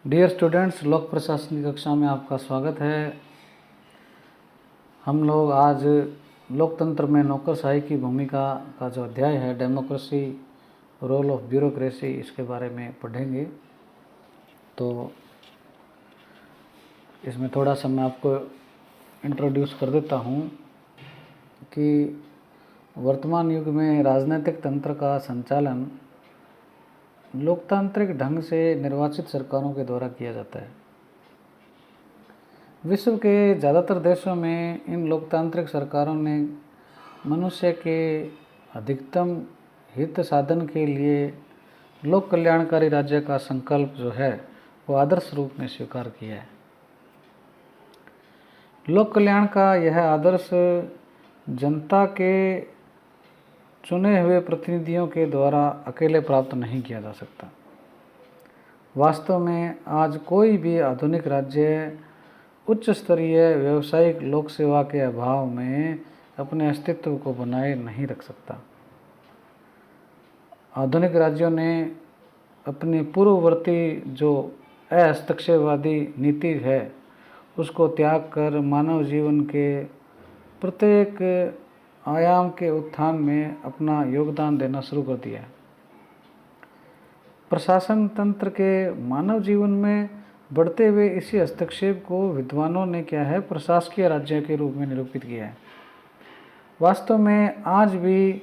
Dear students, लोक प्रशासन की कक्षा में आपका स्वागत है। हम लोग आज लोकतंत्र में नौकरशाही की भूमिका का जो अध्याय है, डेमोक्रेसी रोल ऑफ ब्यूरोक्रेसी, इसके बारे में पढ़ेंगे। तो इसमें थोड़ा सा मैं आपको इंट्रोड्यूस कर देता हूँ कि वर्तमान युग में राजनीतिक तंत्र का संचालन लोकतांत्रिक ढंग से निर्वाचित सरकारों के द्वारा किया जाता है। विश्व के ज़्यादातर देशों में इन लोकतांत्रिक सरकारों ने मनुष्य के अधिकतम हित साधन के लिए लोक कल्याणकारी राज्य का संकल्प जो है वो आदर्श रूप में स्वीकार किया है। लोक कल्याण का यह आदर्श जनता के चुने हुए प्रतिनिधियों के द्वारा अकेले प्राप्त नहीं किया जा सकता। वास्तव में आज कोई भी आधुनिक राज्य उच्च स्तरीय व्यावसायिक लोक सेवा के अभाव में अपने अस्तित्व को बनाए नहीं रख सकता। आधुनिक राज्यों ने अपनी पूर्ववर्ती जो अहस्तक्षेपवादी नीति है उसको त्याग कर मानव जीवन के प्रत्येक आयाम के उत्थान में अपना योगदान देना शुरू कर दिया है। प्रशासन तंत्र के मानव जीवन में बढ़ते हुए इसी हस्तक्षेप को विद्वानों ने क्या है, प्रशासकीय राज्य के रूप में निरूपित किया है। वास्तव में आज भी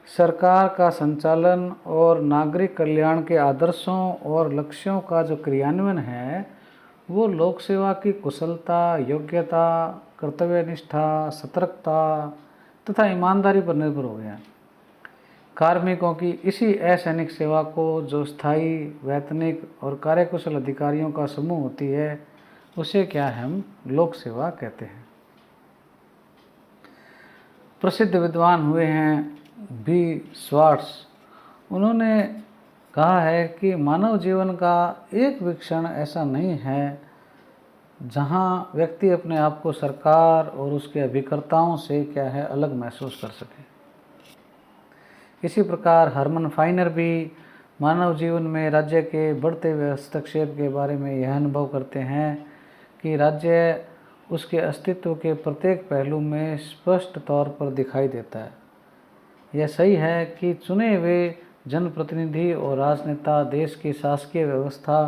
सरकार का संचालन और नागरिक कल्याण के आदर्शों और लक्ष्यों का जो क्रियान्वयन है वो लोक सेवा की कुशलता, योग्यता, कर्तव्यनिष्ठा, सतर्कता तथा ईमानदारी पर निर्भर हो गया। कार्मिकों की इसी असैनिक सेवा को जो स्थायी, वैतनिक और कार्यकुशल अधिकारियों का समूह होती है उसे क्या हम लोक सेवा कहते हैं। प्रसिद्ध विद्वान हुए हैं बी स्वार्ट्स। उन्होंने कहा है कि मानव जीवन का एक भी क्षण ऐसा नहीं है जहां व्यक्ति अपने आप को सरकार और उसके अभिकर्ताओं से क्या है अलग महसूस कर सके। इसी प्रकार हरमन फाइनर भी मानव जीवन में राज्य के बढ़ते हुए हस्तक्षेप के बारे में यह अनुभव करते हैं कि राज्य उसके अस्तित्व के प्रत्येक पहलू में स्पष्ट तौर पर दिखाई देता है। यह सही है कि चुने हुए जनप्रतिनिधि और राजनेता देश की शासकीय व्यवस्था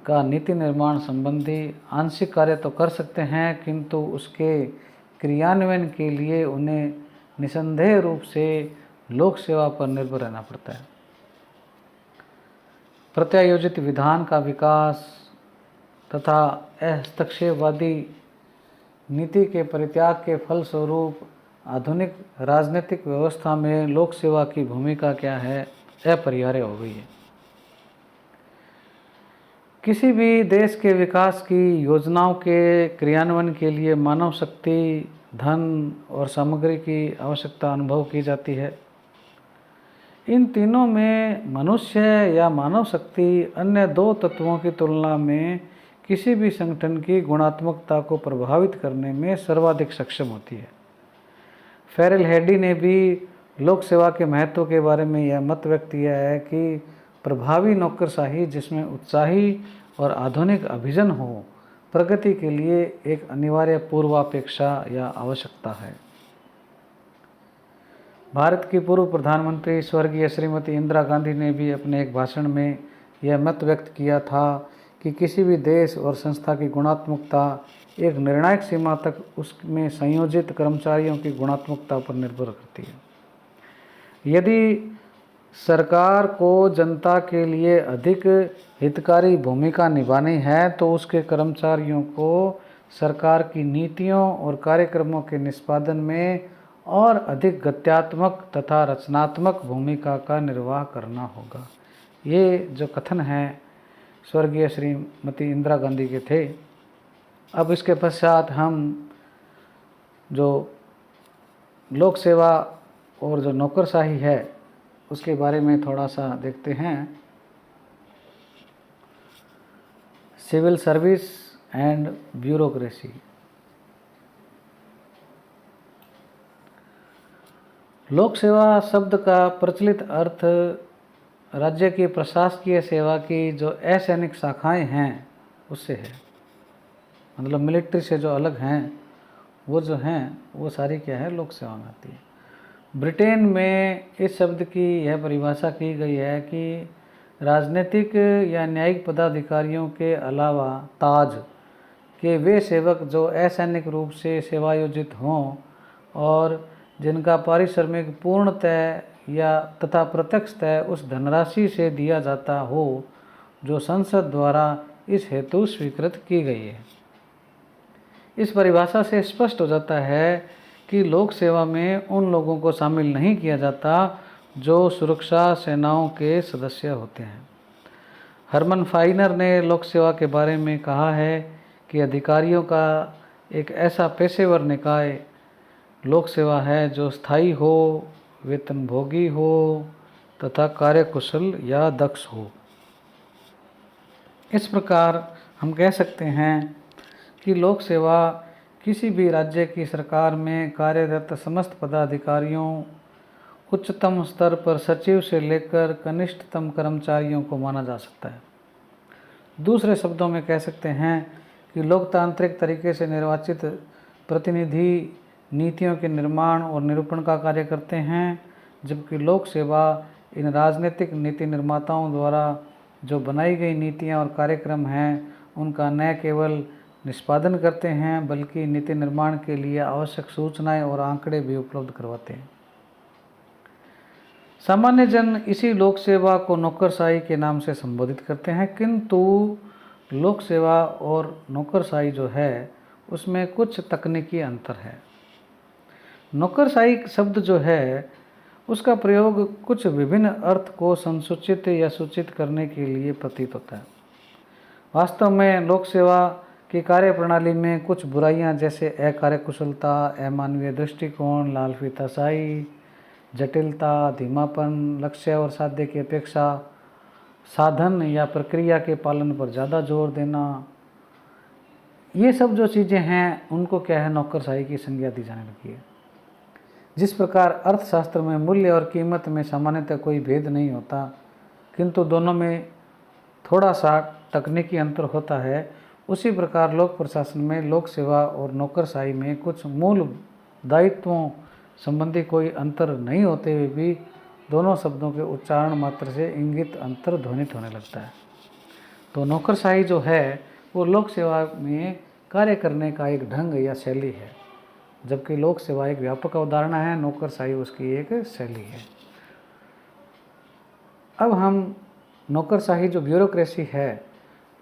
का नीति निर्माण संबंधी आंशिक कार्य तो कर सकते हैं, किंतु उसके क्रियान्वयन के लिए उन्हें निसंदेह रूप से लोक सेवा पर निर्भर रहना पड़ता है। प्रत्यायोजित विधान का विकास तथा हस्तक्षेपवादी नीति के परित्याग के फलस्वरूप आधुनिक राजनीतिक व्यवस्था में लोक सेवा की भूमिका क्या है, अपरिहार्य हो गई है। किसी भी देश के विकास की योजनाओं के क्रियान्वयन के लिए मानव शक्ति, धन और सामग्री की आवश्यकता अनुभव की जाती है। इन तीनों में मनुष्य या मानव शक्ति अन्य दो तत्वों की तुलना में किसी भी संगठन की गुणात्मकता को प्रभावित करने में सर्वाधिक सक्षम होती है। फेरेल हेडी ने भी लोक सेवा के महत्व के बारे में यह मत व्यक्त किया है कि प्रभावी नौकरशाही जिसमें उत्साही और आधुनिक अभिजन हो, प्रगति के लिए एक अनिवार्य पूर्वापेक्षा या आवश्यकता है। भारत की पूर्व प्रधानमंत्री स्वर्गीय श्रीमती इंदिरा गांधी ने भी अपने एक भाषण में यह मत व्यक्त किया था कि किसी भी देश और संस्था की गुणात्मकता एक निर्णायक सीमा तक उसमें संयोजित कर्मचारियों की गुणात्मकता पर निर्भर करती है। यदि सरकार को जनता के लिए अधिक हितकारी भूमिका निभानी है तो उसके कर्मचारियों को सरकार की नीतियों और कार्यक्रमों के निष्पादन में और अधिक गत्यात्मक तथा रचनात्मक भूमिका का निर्वाह करना होगा। ये जो कथन है स्वर्गीय श्रीमती इंदिरा गांधी के थे। अब इसके पश्चात हम जो लोक सेवा और जो नौकरशाही है उसके बारे में थोड़ा सा देखते हैं। Civil service and bureaucracy. लोक सेवा शब्द का प्रचलित अर्थ राज्य की प्रशासकीय सेवा की जो असैनिक शाखाएं हैं उससे है, मतलब मिलिट्री से जो अलग हैं वो जो हैं वो सारी क्या है, लोक सेवा में आती है। ब्रिटेन में इस शब्द की यह परिभाषा की गई है कि राजनीतिक या न्यायिक पदाधिकारियों के अलावा ताज के वे सेवक जो असैनिक रूप से सेवायोजित हों और जिनका पारिश्रमिक पूर्णतः या तथा प्रत्यक्षतः उस धनराशि से दिया जाता हो जो संसद द्वारा इस हेतु स्वीकृत की गई है। इस परिभाषा से स्पष्ट हो जाता है कि लोक सेवा में उन लोगों को शामिल नहीं किया जाता जो सुरक्षा सेनाओं के सदस्य होते हैं। हरमन फाइनर ने लोक सेवा के बारे में कहा है कि अधिकारियों का एक ऐसा पेशेवर निकाय लोक सेवा है जो स्थायी हो, वेतनभोगी हो तथा कार्यकुशल या दक्ष हो। इस प्रकार हम कह सकते हैं कि लोक सेवा किसी भी राज्य की सरकार में कार्यरत समस्त पदाधिकारियों, उच्चतम स्तर पर सचिव से लेकर कनिष्ठतम कर्मचारियों को माना जा सकता है। दूसरे शब्दों में कह सकते हैं कि लोकतांत्रिक तरीके से निर्वाचित प्रतिनिधि नीतियों के निर्माण और निरूपण का कार्य करते हैं, जबकि लोक सेवा इन राजनीतिक नीति निर्माताओं द्वारा जो बनाई गई नीतियां और कार्यक्रम हैं उनका न केवल निष्पादन करते हैं बल्कि नीति निर्माण के लिए आवश्यक सूचनाएं और आंकड़े भी उपलब्ध करवाते हैं। सामान्य जन इसी लोक सेवा को नौकरशाही के नाम से संबोधित करते हैं, किंतु लोक सेवा और नौकरशाही जो है उसमें कुछ तकनीकी अंतर है। नौकरशाही शब्द जो है उसका प्रयोग कुछ विभिन्न अर्थ को संसूचित या सूचित करने के लिए प्रतीत होता है। वास्तव में लोक सेवा की कार्यप्रणाली में कुछ बुराइयां जैसे अकार्यकुशलता, अमानवीय दृष्टिकोण, लालफीताशाही, जटिलता, धीमापन, लक्ष्य और साध्य की अपेक्षा साधन या प्रक्रिया के पालन पर ज़्यादा जोर देना, ये सब जो चीज़ें हैं उनको क्या है, नौकरशाही की संज्ञा दी जाने लगी है। जिस प्रकार अर्थशास्त्र में मूल्य और कीमत में सामान्यतः कोई भेद नहीं होता, किंतु दोनों में थोड़ा सा तकनीकी अंतर होता है, उसी प्रकार लोक प्रशासन में लोक सेवा और नौकरशाही में कुछ मूल दायित्वों संबंधी कोई अंतर नहीं होते हुए भी दोनों शब्दों के उच्चारण मात्र से इंगित अंतर ध्वनित होने लगता है। तो नौकरशाही जो है वो लोक सेवा में कार्य करने का एक ढंग या शैली है, जबकि लोक सेवा एक व्यापक अवधारणा है, नौकरशाही उसकी एक शैली है। अब हम नौकरशाही जो ब्यूरोक्रेसी है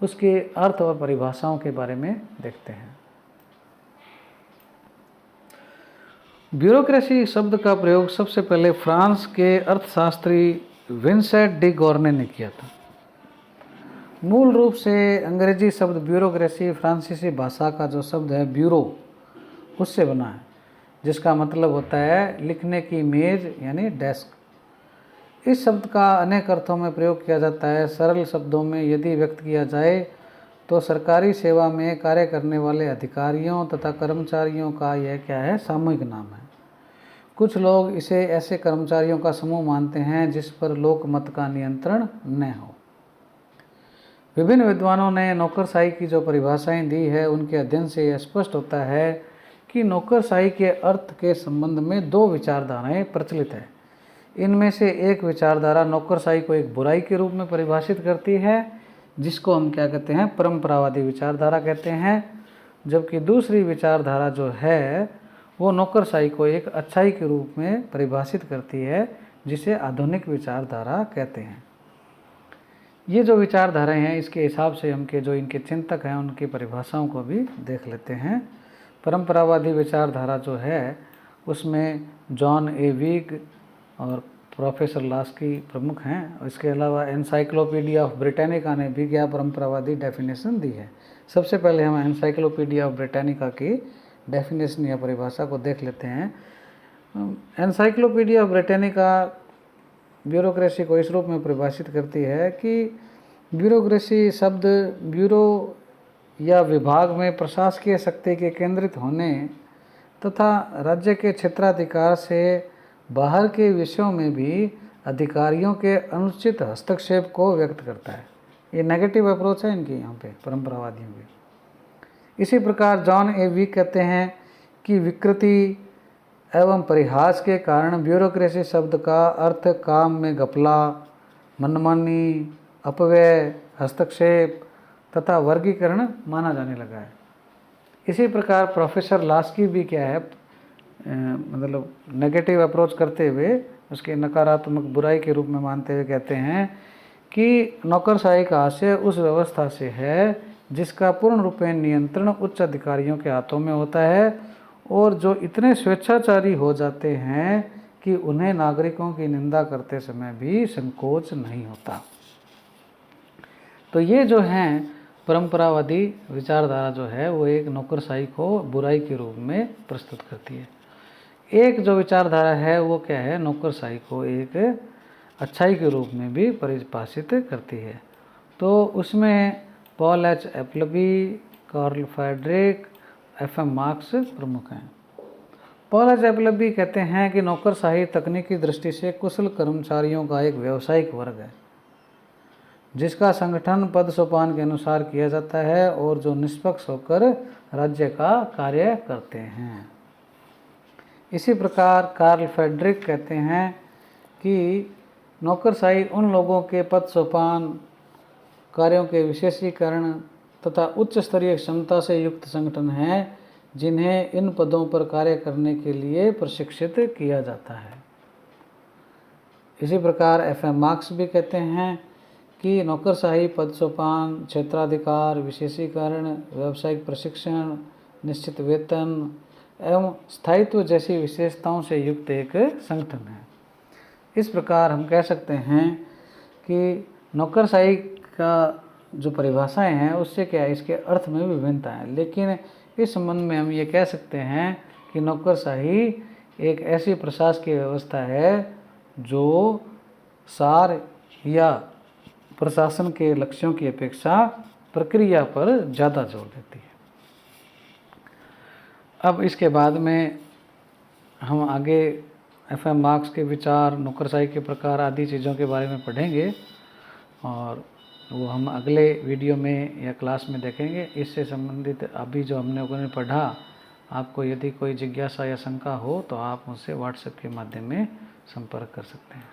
उसके अर्थ और परिभाषाओं के बारे में देखते हैं। ब्यूरोक्रेसी शब्द का प्रयोग सबसे पहले फ्रांस के अर्थशास्त्री विंसेंट डी गॉर्ने ने किया था। मूल रूप से अंग्रेजी शब्द ब्यूरोक्रेसी फ्रांसीसी भाषा का जो शब्द है ब्यूरो उससे बना है, जिसका मतलब होता है लिखने की मेज यानी डेस्क। इस शब्द का अनेक अर्थों में प्रयोग किया जाता है। सरल शब्दों में यदि व्यक्त किया जाए तो सरकारी सेवा में कार्य करने वाले अधिकारियों तथा कर्मचारियों का यह क्या है, सामूहिक नाम है। कुछ लोग इसे ऐसे कर्मचारियों का समूह मानते हैं जिस पर लोक मत का नियंत्रण न हो। विभिन्न विद्वानों ने नौकरशाही की जो परिभाषाएं दी है उनके अध्ययन से यह स्पष्ट होता है कि नौकरशाही के अर्थ के संबंध में दो विचारधाराएं प्रचलित है। इनमें से एक विचारधारा नौकरशाही को एक बुराई के रूप में परिभाषित करती है, जिसको हम क्या कहते हैं, परंपरावादी विचारधारा कहते हैं, जबकि दूसरी विचारधारा जो है वो नौकरशाही को एक अच्छाई के रूप में परिभाषित करती है, जिसे आधुनिक विचारधारा कहते हैं। ये जो विचारधाराएं हैं इसके हिसाब से हम के जो इनके चिंतक हैं उनकी परिभाषाओं को भी देख लेते हैं। परंपरावादी विचारधारा जो है उसमें जॉन ए विग और प्रोफेसर लास्की प्रमुख हैं। इसके अलावा एनसाइक्लोपीडिया ऑफ ब्रिटानिका ने भी क्या परंपरावादी डेफिनेशन दी है। सबसे पहले हम एनसाइक्लोपीडिया ऑफ ब्रिटानिका की डेफिनेशन या परिभाषा को देख लेते हैं। एनसाइक्लोपीडिया ऑफ ब्रिटानिका ब्यूरोक्रेसी को इस रूप में परिभाषित करती है कि ब्यूरोक्रेसी शब्द ब्यूरो या विभाग में प्रशासकीय शक्ति के केंद्रित होने तथा राज्य के क्षेत्राधिकार से बाहर के विषयों में भी अधिकारियों के अनुचित हस्तक्षेप को व्यक्त करता है। ये नेगेटिव अप्रोच है इनकी यहाँ पे, परंपरावादियों की। इसी प्रकार जॉन ए वीक कहते हैं कि विकृति एवं परिहास के कारण ब्यूरोक्रेसी शब्द का अर्थ काम में घपला, मनमानी, अपव्यय, हस्तक्षेप तथा वर्गीकरण माना जाने लगा है। इसी प्रकार प्रोफेसर लास्की भी क्या है, मतलब नेगेटिव अप्रोच करते हुए उसके नकारात्मक बुराई के रूप में मानते हुए कहते हैं कि नौकरशाही का आशय उस व्यवस्था से है जिसका पूर्ण रूपेण नियंत्रण उच्च अधिकारियों के हाथों में होता है और जो इतने स्वेच्छाचारी हो जाते हैं कि उन्हें नागरिकों की निंदा करते समय भी संकोच नहीं होता। तो ये जो हैं परंपरावादी विचारधारा जो है वो एक नौकरशाही को बुराई के रूप में प्रस्तुत करती है। एक जो विचारधारा है वो क्या है, नौकरशाही को एक अच्छाई के रूप में भी परिभाषित करती है। तो उसमें Paul H Appleby, Karl Friedrich, FM. Marx प्रमुख हैं। पॉल एच एपलबी कहते हैं कि नौकरशाही तकनीकी दृष्टि से कुशल कर्मचारियों का एक व्यावसायिक वर्ग है जिसका संगठन पद सोपान के अनुसार किया जाता है और जो निष्पक्ष होकर राज्य का कार्य करते हैं। इसी प्रकार कार्ल फ्रेडरिक कहते हैं कि नौकरशाही उन लोगों के पद सोपान, कार्यों के विशेषीकरण तथा उच्च स्तरीय क्षमता से युक्त संगठन है जिन्हें इन पदों पर कार्य करने के लिए प्रशिक्षित किया जाता है। इसी प्रकार एफ.एम. मार्क्स भी कहते हैं कि नौकरशाही पद सोपान, क्षेत्राधिकार, विशेषीकरण, व्यावसायिक प्रशिक्षण, निश्चित वेतन एवं स्थायित्व जैसी विशेषताओं से युक्त एक संगठन है। इस प्रकार हम कह सकते हैं कि नौकरशाही का जो परिभाषाएं हैं उससे क्या है, इसके अर्थ में विभिन्नता है, लेकिन इस संबंध में हम ये कह सकते हैं कि नौकरशाही एक ऐसी प्रशासकीय व्यवस्था है जो सार या प्रशासन के लक्ष्यों की अपेक्षा प्रक्रिया पर ज़्यादा जोर देती है। अब इसके बाद में हम आगे एफ.एम. मार्क्स के विचार, नौकरशाही के प्रकार आदि चीज़ों के बारे में पढ़ेंगे और वो हम अगले वीडियो में या क्लास में देखेंगे। इससे संबंधित अभी जो हमने पढ़ा, आपको यदि कोई जिज्ञासा या शंका हो तो आप मुझसे व्हाट्सएप के माध्यम में संपर्क कर सकते हैं।